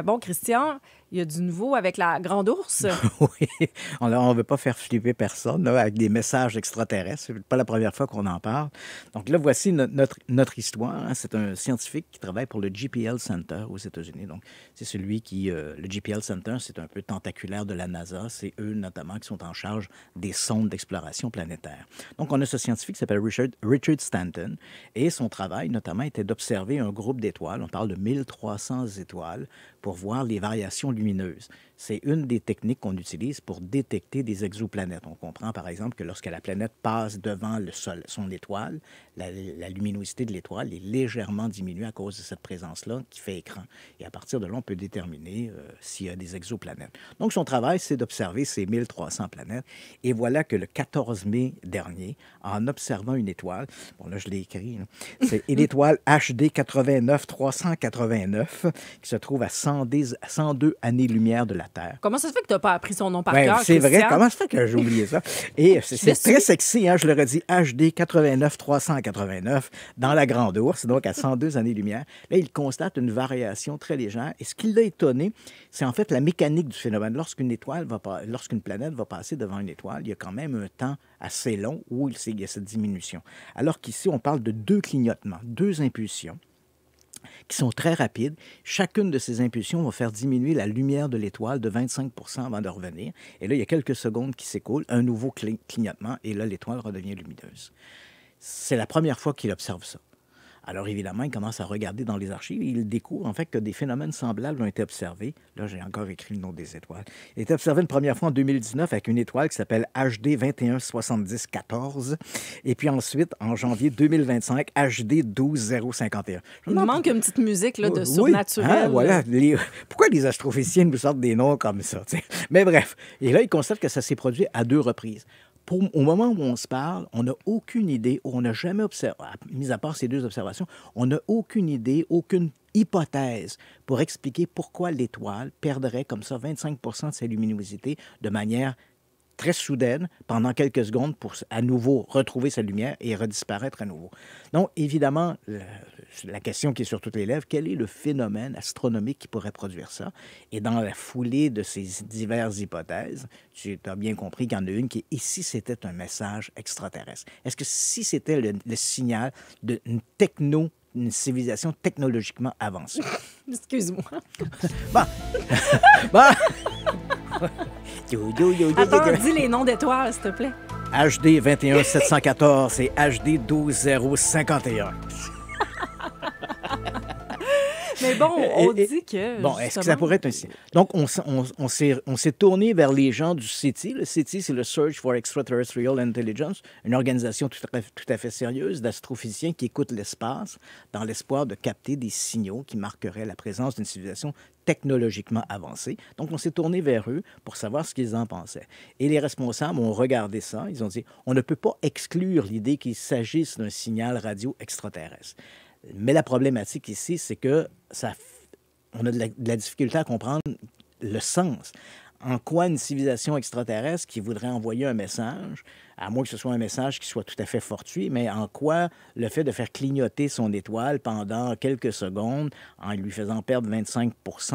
Bon, Christian, il y a du nouveau avec la Grande Ourse. Oui, on ne veut pas faire flipper personne là, avec des messages extraterrestres. C'est pas la première fois qu'on en parle. Donc là, voici notre histoire. Hein. C'est un scientifique qui travaille pour le JPL Center aux États-Unis. Donc, c'est celui qui... le JPL Center, c'est un peu tentaculaire de la NASA. C'est eux, notamment, qui sont en charge des sondes d'exploration planétaire. Donc, on a ce scientifique qui s'appelle Richard Stanton. Et son travail, notamment, était d'observer un groupe d'étoiles. On parle de 1300 étoiles pour voir les variations lumineuses. C'est une des techniques qu'on utilise pour détecter des exoplanètes. On comprend, par exemple, que lorsque la planète passe devant le Sol, son étoile, la luminosité de l'étoile est légèrement diminuée à cause de cette présence-là qui fait écran. Et à partir de là, on peut déterminer s'il y a des exoplanètes. Donc, son travail, c'est d'observer ces 1300 planètes. Et voilà que le 14 mai dernier, en observant une étoile, bon là, je l'ai écrit, là, c'est l'étoile HD 89389 qui se trouve à 102 années-lumière de la Terre. Comment ça se fait que tu n'as pas appris son nom par Ouais, cœur, c'est vrai, Christian? comment ça fait que j'ai oublié ça? Et c'est très sexy, hein, je le redis, HD 89389 dans la Grande Ourse, donc à 102 années-lumière. Là, il constate une variation très légère. Et ce qui l'a étonné, c'est en fait la mécanique du phénomène. Lorsqu'une planète va passer devant une étoile, il y a quand même un temps assez long où il y a cette diminution. Alors qu'ici, on parle de deux clignotements, deux impulsions qui sont très rapides. Chacune de ces impulsions va faire diminuer la lumière de l'étoile de 25 avant de revenir. Et là, il y a quelques secondes qui s'écoulent, un nouveau clignotement, et là, l'étoile redevient lumineuse. C'est la première fois qu'il observe ça. Alors, évidemment, il commence à regarder dans les archives et il découvre, en fait, que des phénomènes semblables ont été observés. Là, j'ai encore écrit le nom des étoiles. Il a été observé une première fois en 2019 avec une étoile qui s'appelle HD 217014. Et puis ensuite, en janvier 2025, HD 12051. Il nous manque une petite musique là, de surnaturel. Ah, voilà. Pourquoi les astrophysiciens nous sortent des noms comme ça? T'sais? Mais bref. Et là, il constate que ça s'est produit à 2 reprises. Au moment où on se parle, on n'a aucune idée, on n'a jamais observé, mis à part ces 2 observations, on n'a aucune idée, aucune hypothèse pour expliquer pourquoi l'étoile perdrait comme ça 25 de sa luminosité de manière très soudaine pendant quelques secondes pour à nouveau retrouver sa lumière et redisparaître à nouveau. Donc, évidemment, la question qui est sur toutes les lèvres, quel est le phénomène astronomique qui pourrait produire ça? Et dans la foulée de ces diverses hypothèses, tu as bien compris qu'il y en a une qui est, et si c'était un message extraterrestre? Est-ce que si c'était le signal d'une une civilisation technologiquement avancée? Excuse-moi. Bon. Bon. Attends, dis les noms d'étoiles, s'il te plaît. HD 21714 et HD 12051. Mais bon, on dit que... Bon, est-ce que ça pourrait être un signe? Donc, on s'est tourné vers les gens du SETI. Le SETI, c'est le Search for Extraterrestrial Intelligence, une organisation tout à fait sérieuse d'astrophysiciens qui écoutent l'espace dans l'espoir de capter des signaux qui marqueraient la présence d'une civilisation technologiquement avancée. Donc, on s'est tourné vers eux pour savoir ce qu'ils en pensaient. Et les responsables ont regardé ça. Ils ont dit, on ne peut pas exclure l'idée qu'il s'agisse d'un signal radio extraterrestre. Mais la problématique ici, c'est que on a de la difficulté à comprendre le sens. En quoi une civilisation extraterrestre qui voudrait envoyer un message, à moins que ce soit un message qui soit tout à fait fortuit, mais en quoi le fait de faire clignoter son étoile pendant quelques secondes, en lui faisant perdre 25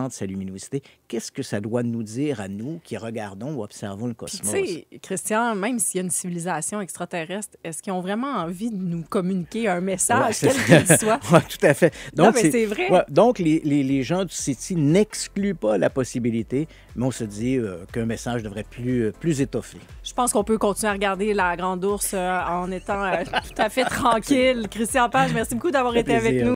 de sa luminosité, qu'est-ce que ça doit nous dire à nous qui regardons ou observons le cosmos? Tu sais, Christian, même s'il y a une civilisation extraterrestre, est-ce qu'ils ont vraiment envie de nous communiquer un message, quel qu'il soit? Oui, tout à fait. Donc, non, mais c'est vrai. Ouais, donc, les gens du SETI n'excluent pas la possibilité, mais on se dit qu'un message devrait être plus étoffé. Je pense qu'on peut continuer à regarder la Grande Ourse en étant tout à fait tranquille. Christian Page, merci beaucoup d'avoir été avec nous.